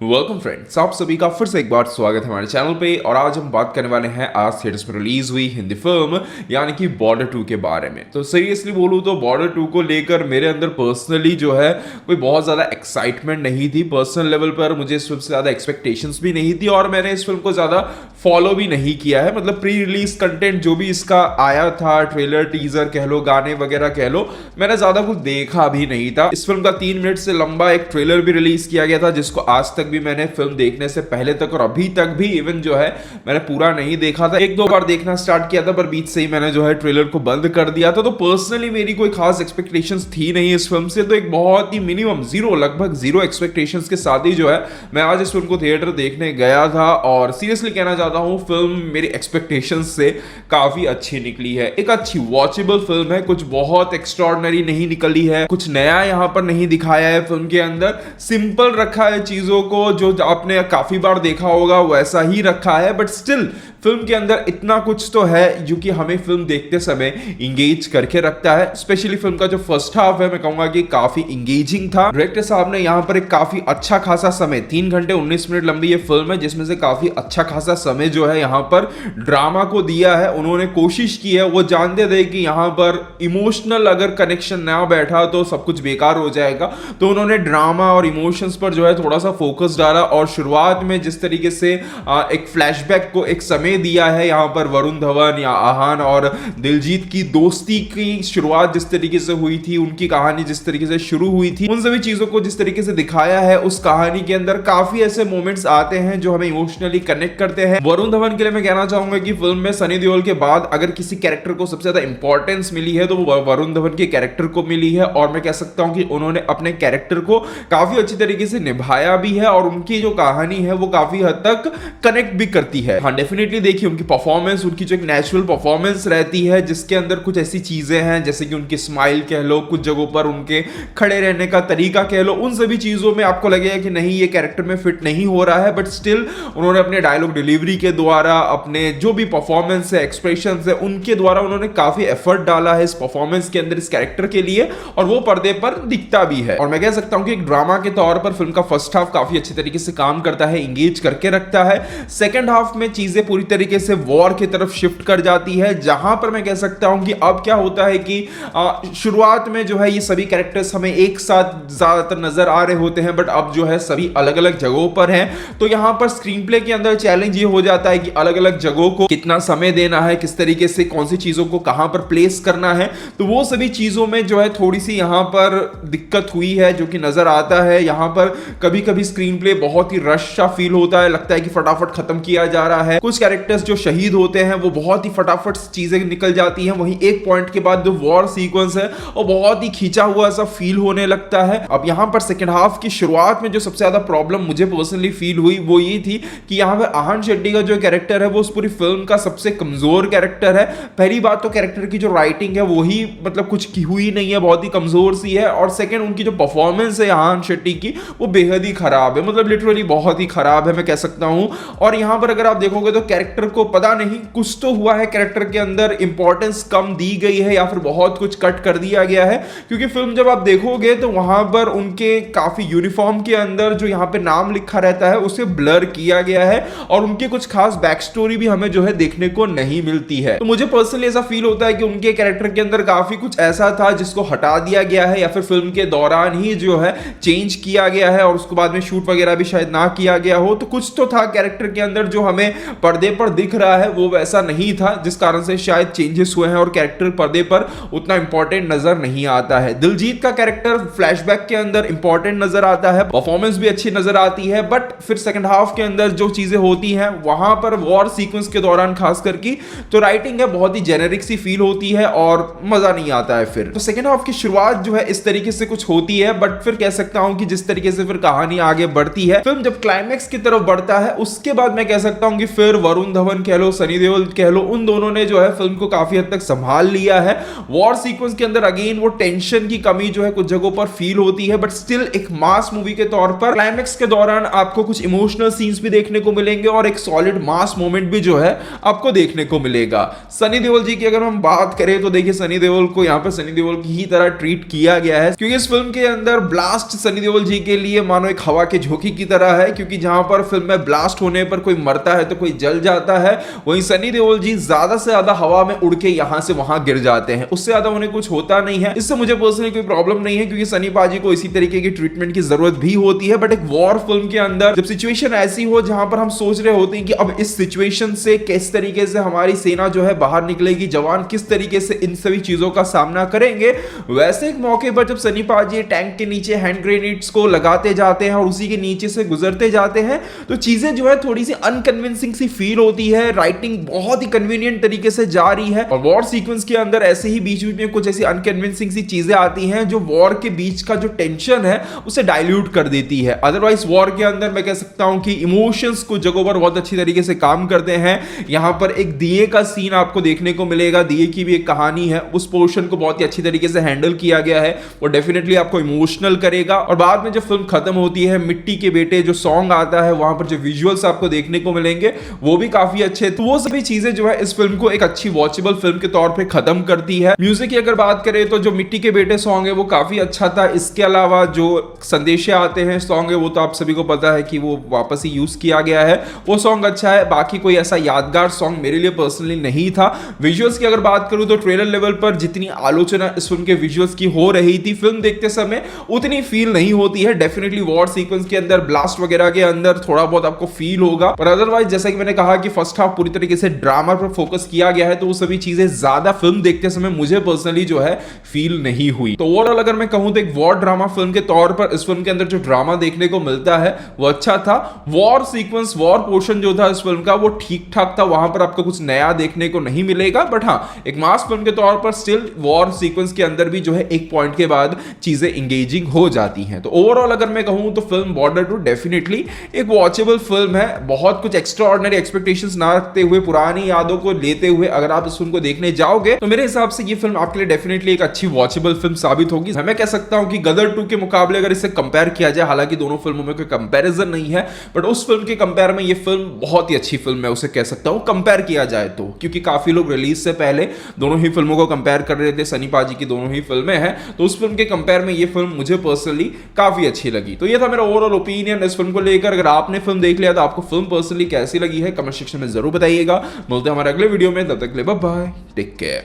Welcome friends, आप सभी का फिर से एक बार स्वागत है हमारे चैनल पे। और आज हम बात करने वाले हैं आज थिएटर्स में रिलीज हुई हिंदी फिल्म यानी कि बॉर्डर 2 के बारे में। तो सीरियसली बोलूँ तो बॉर्डर 2 को लेकर मेरे अंदर पर्सनली जो है कोई बहुत ज़्यादा एक्साइटमेंट नहीं थी। पर्सनल लेवल पर मुझे इस फिल्म से ज़्यादा एक्सपेक्टेशंस भी नहीं थी और मैंने इस फिल्म को ज़्यादा फॉलो भी नहीं किया है। मतलब प्री रिलीज कंटेंट जो भी इसका आया था, ट्रेलर टीजर कह लो, गाने वगैरह कह लो, मैंने ज़्यादा कुछ देखा भी नहीं था। इस फिल्म का 3 मिनट से लंबा एक ट्रेलर भी रिलीज किया गया था जिसको आज तक भी मैंने फिल्म देखने से पहले तक और अभी तक भी इवन जो है मैंने पूरा नहीं देखा था। 1-2 बार देखना स्टार्ट किया था पर बीच से ही मैंने जो है ट्रेलर को बंद कर दिया था। तो पर्सनली मेरी कोई खास एक्सपेक्टेशंस थी नहीं इस फिल्म से। तो एक बहुत ही मिनिमम लगभग जीरो एक्सपेक्टेशंस के साथ ही जो है मैं आज इस फिल्म को थिएटर देखने गया था। और सीरियसली कहना चाहता हूँ फिल्म मेरी एक्सपेक्टेशंस से काफी अच्छी निकली है। एक अच्छी वॉचेबल फिल्म है, कुछ बहुत एक्स्ट्रॉर्डनरी नहीं निकली है, कुछ नया यहाँ पर नहीं दिखाया है फिल्म के अंदर। सिंपल रखा है चीजों को, जो आपने काफी बार देखा होगा वैसा ही रखा है। बट स्टिल फिल्म के अंदर इतना कुछ तो है जो कि हमें फिल्म देखते समय इंगेज करके रखता है। स्पेशली फिल्म का जो फर्स्ट हाफ है मैं कहूंगा कि काफी इंगेजिंग था। डायरेक्टर साहब ने यहाँ पर एक काफी अच्छा खासा समय, 3 घंटे 19 मिनट लंबी ये फिल्म है जिसमें से काफी अच्छा खासा समय जो है यहाँ पर ड्रामा को दिया है। उन्होंने कोशिश की है, वो जानते थे कि यहाँ पर इमोशनल अगर कनेक्शन ना बैठा तो सब कुछ बेकार हो जाएगा। तो उन्होंने ड्रामा और इमोशंस पर जो है थोड़ा सा फोकस डाला और शुरुआत में जिस तरीके से एक फ्लैशबैक को एक समय दिया है, यहाँ पर वरुण धवन या आहान और दिलजीत की दोस्ती की शुरुआत जिस तरीके से हुई थी, उनकी कहानी जिस तरीके से शुरू हुई थी, उन सभी चीजों को जिस तरीके से दिखाया है उस कहानी के अंदर काफी ऐसे मोमेंट्स आते हैं जो हमें इमोशनली कनेक्ट करते हैं। वरुण धवन के लिए मैं कहना चाहूंगा कि फिल्म में सनी देओल के बाद अगर किसी कैरेक्टर को सबसे ज्यादा इंपॉर्टेंस मिली है तो वो वरुण धवन के कैरेक्टर को मिली है। और मैं कह सकता हूं कि उन्होंने अपने कैरेक्टर को काफी अच्छी तरीके से निभाया भी है और उनकी जो कहानी है वो काफी हद तक कनेक्ट भी करती है। हाँ, डेफिनेटली देखिए उनकी परफॉर्मेंस, उनकी जो एक नेचुरल परफॉर्मेंस रहती है जिसके अंदर कुछ ऐसी चीजें हैं जैसे कि उनकी स्माइल कह लो, कुछ जगहों पर उनके खड़े रहने का तरीका कह लो, उन सभी चीजों में आपको लगेगा कि नहीं ये कैरेक्टर में फिट नहीं हो रहा है। बट स्टिल उन्होंने अपने डायलॉग डिलीवरी के द्वारा, अपने जो भी परफॉर्मेंस है, एक्सप्रेशंस है, उनके द्वारा उन्होंने काफी एफर्ट डाला है इस परफॉर्मेंस के अंदर, इस कैरेक्टर के लिए, और वो पर्दे पर दिखता भी है। और मैं कह सकता हूं कि एक ड्रामा के तौर पर फिल्म का फर्स्ट हाफ काफी अच्छी तरीके से काम करता है, इंगेज करके रखता है। सेकंड हाफ में चीजें पूरी तरीके से वॉर की तरफ शिफ्ट कर जाती है, जहां पर मैं कह सकता हूं कि अब क्या होता है कि शुरुआत में जो है ये सभी कैरेक्टर्स हमें एक साथ ज्यादातर नजर आ रहे होते हैं, बट अब जो है सभी अलग अलग जगहों पर हैं। तो यहां पर स्क्रीन प्ले के अंदर चैलेंज ये हो जाता है कि अलग अलग जगहों को कितना समय देना है, किस तरीके से कौन सी चीजों को कहां पर प्लेस करना है। तो वो सभी चीजों में जो है थोड़ी सी यहां पर दिक्कत हुई है जो कि नजर आता है। यहां पर कभी कभी स्क्रीन प्ले बहुत ही रश सा फील होता है, लगता है कि फटाफट खत्म किया जा रहा है। कुछ कैरेक्टर्स जो शहीद होते हैं वो बहुत ही फटाफट चीजें निकल जाती हैं। वहीं एक पॉइंट के बाद जो वॉर सीक्वेंस है वो बहुत ही खींचा हुआ सा फील होने लगता है। अब यहां पर सेकंड हाफ की शुरुआत में जो सबसे ज्यादा प्रॉब्लम मुझे पर्सनली फील हुई वो ये थी कि यहां पर आहान शेट्टी का जो कैरेक्टर है वो उस पूरी फिल्म का सबसे कमजोर कैरेक्टर है। पहली बात तो कैरेक्टर की जो राइटिंग है वही मतलब कुछ की हुई नहीं है, बहुत ही कमजोर सी है। और सेकंड उनकी जो परफॉर्मेंस है आहान शेट्टी की वो बेहद ही खराब है, मतलब लिटरली बहुत ही खराब है मैं कह सकता हूं। और यहां पर अगर आप देखोगे तो कैरेक्टर को पता नहीं कुछ तो हुआ है, कैरेक्टर के अंदर इंपॉर्टेंस कम दी गई है या फिर बहुत कुछ कट कर दिया गया है। क्योंकि फिल्म जब आप देखोगे तो वहां पर उनके काफी यूनिफॉर्म के अंदर जो यहां पे नाम लिखा रहता है उसे ब्लर किया गया है और उनके कुछ खास बैक स्टोरी भी हमें जो है देखने को नहीं मिलती है। तो मुझे पर्सनली ऐसा फील होता है कि उनके कैरेक्टर के अंदर काफी कुछ ऐसा था जिसको हटा दिया गया है या फिर फिल्म के दौरान ही जो है चेंज किया गया है और उसके बाद में शूट वगैरह भी शायद ना किया गया हो। तो कुछ तो था कैरेक्टर के अंदर जो हमें पर्दे पर दिख रहा है वो वैसा नहीं था, जिस कारण से शायद चेंजेस हुए हैं और कैरेक्टर पर्दे पर उतना इंपॉर्टेंट नजर नहीं आता है। दिलजीत का कैरेक्टर फ्लैशबैक के अंदर इंपॉर्टेंट नजर आता है, परफॉर्मेंस भी अच्छी नजर आती है। बट फिर सेकंड हाफ के अंदर जो चीजें होती हैं वहां पर वॉर सीक्वेंस के दौरान खास करके तो राइटिंग है बहुत ही जेनेरिक सी फील होती है और मजा नहीं आता है। फिर तो सेकंड हाफ की शुरुआत जो है इस तरीके से कुछ होती है, बट फिर कह सकता हूं कि जिस तरीके से फिर कहानी आगे बढ़ती है, फिल्म जब क्लाइमैक्स की तरफ बढ़ता है उसके बाद मैं कह सकता हूं कि फिर वरुण धवन कह लो, सनी देओल कह लो, उन दोनों ने जो है फिल्म को काफी हद तक संभाल लिया है। वॉर सीक्वेंस के अंदर अगेन वो टेंशन की कमी जो है कुछ जगहों पर फील होती है, बट स्टिल एक मास मूवी के तौर पर क्लाइमैक्स के दौरान आपको कुछ इमोशनल सीन्स भी देखने को मिलेंगे और एक सॉलिड मास मोमेंट भी जो है आपको देखने को मिलेगा। सनी देओल जी की अगर हम बात करें तो देखिए सनी देओल को यहाँ पर सनी देओल की ही तरह ट्रीट किया गया है, क्योंकि इस फिल्म के अंदर ब्लास्ट सनी देओल जी के लिए मानो एक हवा के झोंकी की तरह है, क्योंकि जहां पर फिल्म में ब्लास्ट होने पर कोई मरता है तो कोई जल जाता है, वहीं सनी देओल जी ज्यादा से ज्यादा हवा में उड़ के यहां से वहां गिर जाते हैं, उससे ज्यादा उन्हें कुछ होता नहीं है। इससे मुझे पर्सनली कोई प्रॉब्लम नहीं है, क्योंकि सनी पाजी को इसी तरीके की ट्रीटमेंट की जरूरत भी होती है। बट एक वॉर फिल्म के अंदर जब सिचुएशन ऐसी हो जहां पर हम सोच रहे होते हैं कि अब इस सिचुएशन से किस तरीके से हमारी सेना जो है बाहर निकलेगी, जवान किस तरीके से इन सभी चीजों का सामना करेंगे, वैसे एक मौके पर जब सनी पाजी टैंक के नीचे हैंड ग्रेनेड्स को लगाते जाते हैं और उसी के नीचे से गुजरते जाते हैं, तो चीजें जो है थोड़ी सी अनकन्विंसिंग सी फील होती है। राइटिंग बहुत ही कन्वीनियंट तरीके से जा रही है और वॉर सीक्वेंस के अंदर ऐसे ही बीच बीच में कुछ ऐसी अनकन्विंसिंग सी चीजें आती हैं जो वॉर के बीच का जो टेंशन है उसे डाइल्यूट कर देती है। अदरवाइज वॉर के अंदर मैं कह सकता हूं कि इमोशंस को जगहों पर बहुत अच्छी तरीके से काम करते हैं। यहां पर एक दिए का सीन आपको देखने को मिलेगा, दिए की भी एक कहानी है, उस पोर्शन को बहुत ही अच्छी तरीके से हैंडल किया गया है, वो डेफिनेटली आपको इमोशनल करेगा। और बाद में जब फिल्म खत्म होती है, मिट्टी के बेटे जो सॉन्ग आता है, वहां पर जो विजुअल्स आपको देखने को मिलेंगे वो भी काफी अच्छे। तो वो सभी चीजें जो है इस फिल्म को एक अच्छी वॉचेबल फिल्म के तौर पे खत्म करती है। म्यूजिक की अगर बात करें तो जो मिट्टी के बेटे सॉन्ग है वो काफी अच्छा था। इसके अलावा जो संदेशे आते हैं सॉन्ग है वो तो आप सभी को पता है कि वो वापस ही यूज किया गया है, वो सॉन्ग अच्छा है। बाकी कोई ऐसा यादगार सॉन्ग मेरे लिए पर्सनली नहीं था। विजुअल्स की अगर बात करूं तो ट्रेलर लेवल पर जितनी आलोचना इस फिल्म के विजुअल्स की हो रही थी, फिल्म देखते समय उतनी फील नहीं होती है। डेफिनेटली वॉर सीक्वेंस के अंदर, ब्लास्ट वगैरह के अंदर थोड़ा बहुत आपको फील होगा, और अदरवाइज जैसा कि मैंने कहा कि फर्स्ट हाफ पूरी तरीके से ड्रामा पर फोकस किया गया है, तो वो सभी चीजें ज्यादा फिल्म देखते समय मुझे पर्सनली जो है फील नहीं हुई। तो ओवरऑल अगर मैं कहूं तो एक वॉर ड्रामा फिल्म के तौर पर इस फिल्म के अंदर जो ड्रामा देखने को मिलता है वो अच्छा था। वॉर सीक्वेंस, वॉर पोर्शन जो था इस फिल्म का वो ठीक ठाक था, वहां पर आपको कुछ नया देखने को नहीं मिलेगा। बट हाँ, एक मास फिल्म के तौर पर स्टिल वॉर सीक्वेंस के अंदर भी जो है एक पॉइंट के बाद चीजें इंगेजिंग हो जाती हैं। तो ओवरऑल अगर मैं कहूं तो फिल्म बॉर्डर 2 डेफिनेटली एक वॉचेबल फिल्म है। बहुत कुछ एक्स्ट्रा ऑर्डिनरी एक्सपेक्टेशंस ना रखते हुए, पुरानी यादों को लेते हुए अगर आप इस फिल्म को देखने जाओगे तो मेरे हिसाब से ये फिल्म आपके लिए डेफिनेटली एक अच्छी वॉचेबल फिल्म साबित होगी। मैं कह सकता हूं कि गदर 2 के मुकाबले अगर इसे कंपेयर किया जाए, हालांकि दोनों फिल्मों में कोई कंपैरिजन नहीं है, बट उस फिल्म के कंपेयर में ये फिल्म बहुत ही अच्छी फिल्म है, उसे कह सकता हूं कंपेयर किया जाए तो। क्योंकि काफी लोग रिलीज से पहले दोनों ही फिल्मों को कंपेयर कर रहे थे, सनी पाजी की दोनों ही फिल्में हैं, तो उस फिल्म के कंपेयर में ये फिल्म मुझे पर्सनली काफी अच्छी लगी। तो ये था मेरा ओवरऑल ओपिनियन इस फिल्म को लेकर। अगर आपने फिल्म देख लिया तो आपको फिल्म पर्सनली कैसी लगी है कमेंट सेक्शन में जरूर बताइएगा। मिलते हैं हमारे अगले वीडियो में, तब तक के लिए बाय बाय, टेक केयर।